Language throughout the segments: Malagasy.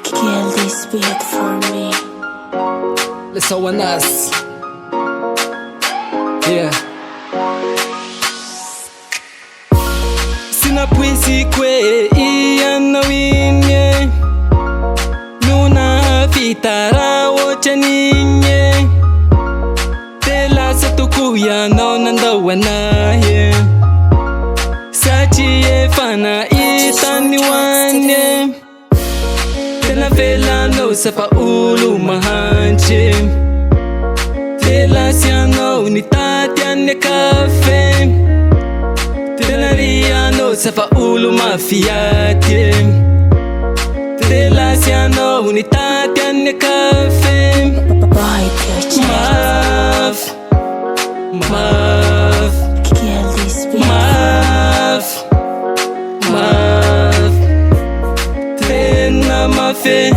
Kill this beat for me. Let's all on us. Yeah. Sina puisi kwe iya winye. Nuna fitara wocha ninye. Tela satukuya no nandawana ye. Sachi ye fana itani wane. Tela vela no safa ulu mahanche. Tela siano ni tatiane kafe. Tela riano safa ulu mafiate. Tela siano ni tatiane kafe. Maf, maf, Kill this beat. maf, maf. Tena mafe,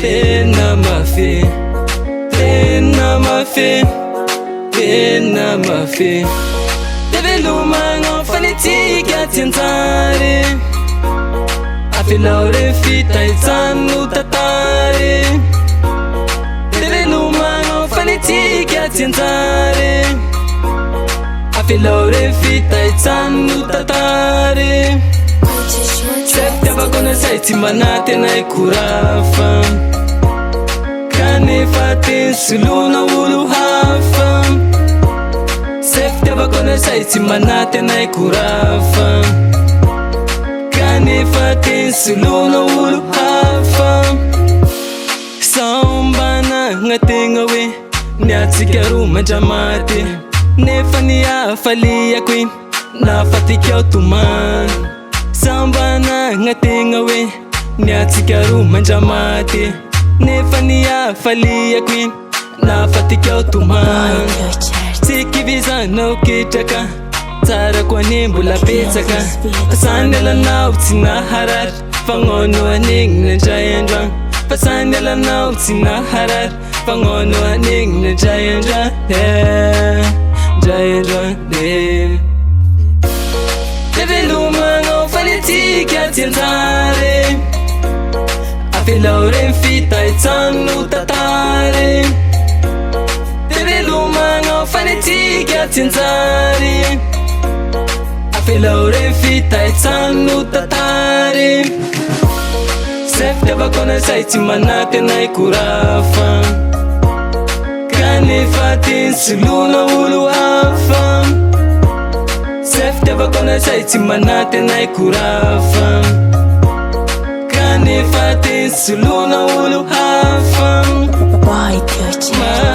tena mafe, tena mafe, tena mafe. Deve lumang fanitika tientare. Afilaure fita izanu tatare. Deve lumang fanitika tientare. Afilaure fita izanu tatare. September gonna say timanate na ikurafa. Kane fatin suluna ulu hafa. September gonna say timanate na ikurafa. Kane fatin suluna ulu hafa. Sambana ngatingawe nyatikaru majamate. Nefania falia queen na fatikyo tuman. Sambana ngatingawe nyatikaru manjamate. Nefania falia queen na fatikyo tuman. Siki visa no kitaka. Tara kwa nimbula pizaka. Pasandela na utina harat. Fangono aning na jayendra. Pasandela na utina harat. Fangono aning na jayendra. Jayendra. Deve lumang fanitika tientare. Afilaure fita izanu tatare. Deve lumang fanitika tientare. Afilaure fita izanu tatare. September gonna say timanate na ikurafa. Kane fatin suluna ulu hafa. September gonna say timanate na ikurafa. Kane fatin suluna ulu hafa. Bite your chest.